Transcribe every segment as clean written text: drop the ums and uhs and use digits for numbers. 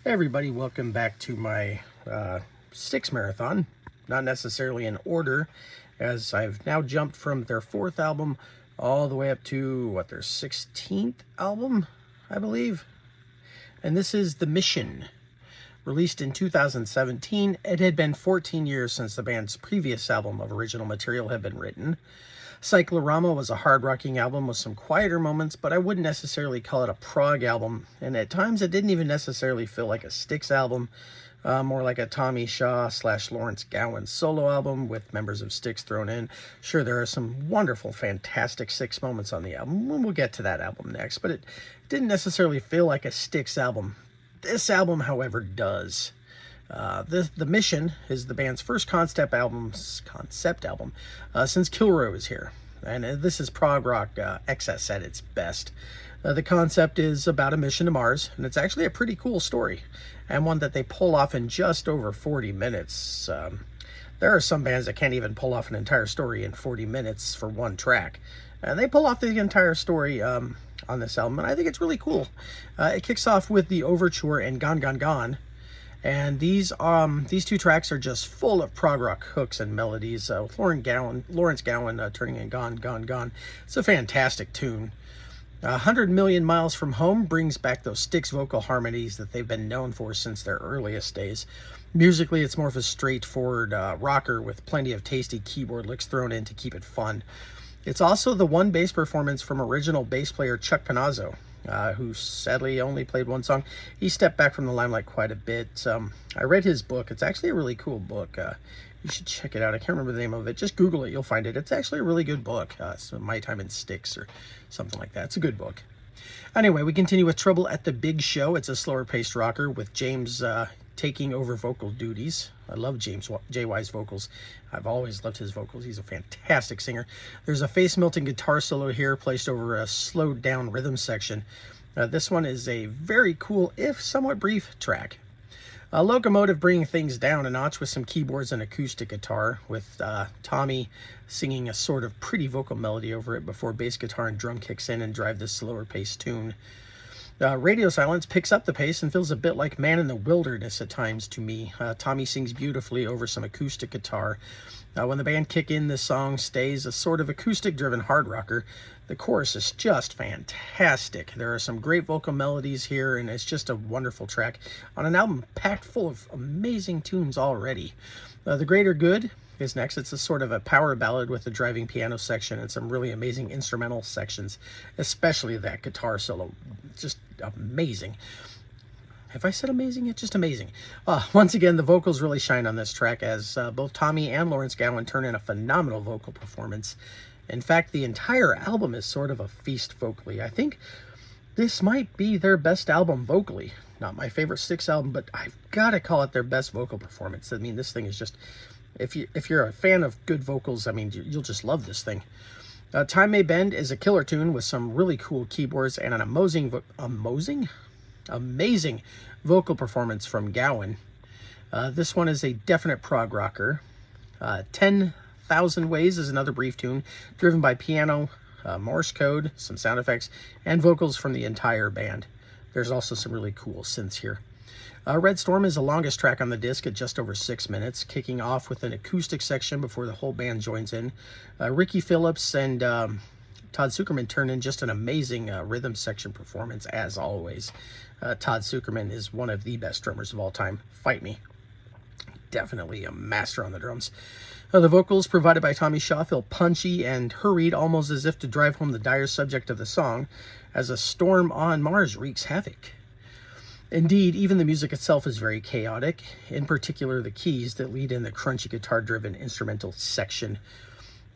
Hey everybody, welcome back to my Styx marathon. Not necessarily in order, as I've now jumped from their 4th album all the way up to, their 16th album, I believe. And this is The Mission. Released in 2017, it had been 14 years since the band's previous album of original material had been written. Cyclorama was a hard-rocking album with some quieter moments, but I wouldn't necessarily call it a prog album, and at times it didn't even necessarily feel like a Styx album, more like a Tommy Shaw / Lawrence Gowan solo album with members of Styx thrown in. Sure, there are some wonderful, fantastic Styx moments on the album, and we'll get to that album next, but it didn't necessarily feel like a Styx album. This album, however, does. The Mission is the band's first concept album since Kilroy was here, and this is prog rock excess at its best. The concept is about a mission to Mars, and it's actually a pretty cool story, and one that they pull off in just over 40 minutes. There are some bands that can't even pull off an entire story in 40 minutes for one track, and they pull off the entire story on this album, and I think it's really cool. It kicks off with the overture and Gone Gone Gone. And these two tracks are just full of prog rock hooks and melodies. With Lawrence Gowan turning in Gone, Gone, Gone. It's a fantastic tune. 100 Million Miles from Home brings back those Styx vocal harmonies that they've been known for since their earliest days. Musically, it's more of a straightforward rocker with plenty of tasty keyboard licks thrown in to keep it fun. It's also the one bass performance from original bass player Chuck Panazzo, who sadly only played one song. He stepped back from the limelight quite a bit. I read his book. It's actually a really cool book. You should check it out. I can't remember the name of it. Just Google it. You'll find it. It's actually a really good book. It's My Time in Styx or something like that. It's a good book. Anyway, we continue with Trouble at the Big Show. It's a slower paced rocker with James taking over vocal duties. I love James JY's vocals. I've always loved his vocals. He's a fantastic singer. There's a face-melting guitar solo here placed over a slowed down rhythm section. This one is a very cool, if somewhat brief, track. A Locomotive bringing things down a notch with some keyboards and acoustic guitar, with Tommy singing a sort of pretty vocal melody over it before bass guitar and drum kicks in and drive this slower paced tune. Radio Silence picks up the pace and feels a bit like Man in the Wilderness at times to me. Tommy sings beautifully over some acoustic guitar. When the band kick in, this song stays a sort of acoustic-driven hard rocker. The chorus is just fantastic. There are some great vocal melodies here, and it's just a wonderful track on an album packed full of amazing tunes already. The Greater Good is next. It's a sort of a power ballad with a driving piano section and some really amazing instrumental sections, especially that guitar solo. Just amazing. Have I said amazing? It's just amazing. Once again, the vocals really shine on this track as both Tommy and Lawrence Gowan turn in a phenomenal vocal performance. In fact, the entire album is sort of a feast vocally. I think this might be their best album vocally. Not my favorite Styx album, but I've got to call it their best vocal performance. I mean, this thing is just... If you're a fan of good vocals, I mean, you'll just love this thing. Time May Bend is a killer tune with some really cool keyboards and an amazing vocal performance from Gowan. This one is a definite prog rocker. 10,000 Ways is another brief tune driven by piano, Morse code, some sound effects, and vocals from the entire band. There's also some really cool synths here. Red Storm is the longest track on the disc at just over 6 minutes, kicking off with an acoustic section before the whole band joins in. Ricky Phillips and Todd Sucherman turn in just an amazing rhythm section performance, as always. Todd Sucherman is one of the best drummers of all time. Fight me. Definitely a master on the drums. The vocals provided by Tommy Shaw feel punchy and hurried, almost as if to drive home the dire subject of the song, as a storm on Mars wreaks havoc. Indeed, even the music itself is very chaotic, in particular the keys that lead in the crunchy guitar-driven instrumental section.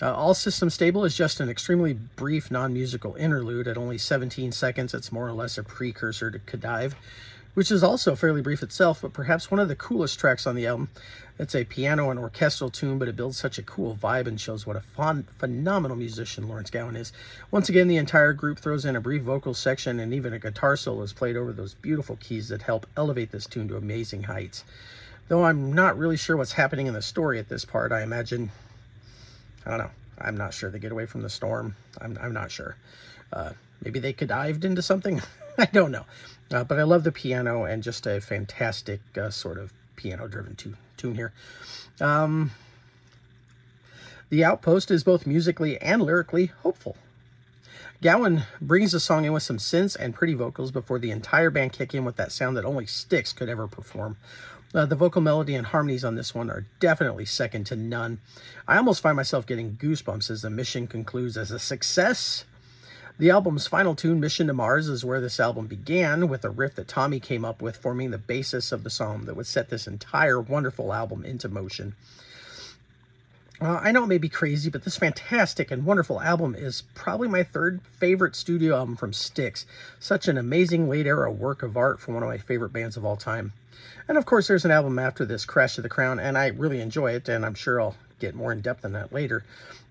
All Systems Stable is just an extremely brief non-musical interlude. At only 17 seconds, it's more or less a precursor to Kadive, which is also fairly brief itself, but perhaps one of the coolest tracks on the album. It's a piano and orchestral tune, but it builds such a cool vibe and shows what a phenomenal musician Lawrence Gowan is. Once again, the entire group throws in a brief vocal section, and even a guitar solo is played over those beautiful keys that help elevate this tune to amazing heights. Though I'm not really sure what's happening in the story at this part, I imagine... I don't know. I'm not sure. They get away from the storm. I'm not sure. Maybe they Kadived into something? I don't know. But I love the piano, and just a fantastic sort of piano-driven tune here. The Outpost is both musically and lyrically hopeful. Gowan brings the song in with some synths and pretty vocals before the entire band kick in with that sound that only Styx could ever perform. The vocal melody and harmonies on this one are definitely second to none. I almost find myself getting goosebumps as the mission concludes as a success. The album's final tune, Mission to Mars, is where this album began, with a riff that Tommy came up with, forming the basis of the song that would set this entire wonderful album into motion. I know it may be crazy, but this fantastic and wonderful album is probably my third favorite studio album from Styx. Such an amazing late-era work of art from one of my favorite bands of all time. And of course, there's an album after this, Crash to the Crown, and I really enjoy it, and I'm sure I'll get more in depth on that later.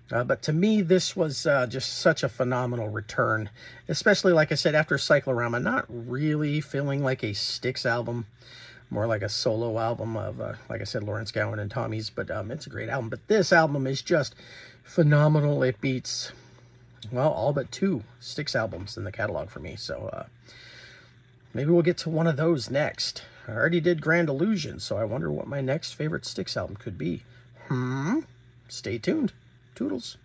But to me, this was just such a phenomenal return, especially, like I said, after Cyclorama, not really feeling like a Styx album, more like a solo album of, like I said, Lawrence Gowan and Tommy's, but it's a great album. But this album is just phenomenal. It beats, well, all but 2 Styx albums in the catalog for me, so maybe we'll get to one of those next. I already did Grand Illusion, so I wonder what my next favorite Styx album could be. Stay tuned. Toodles.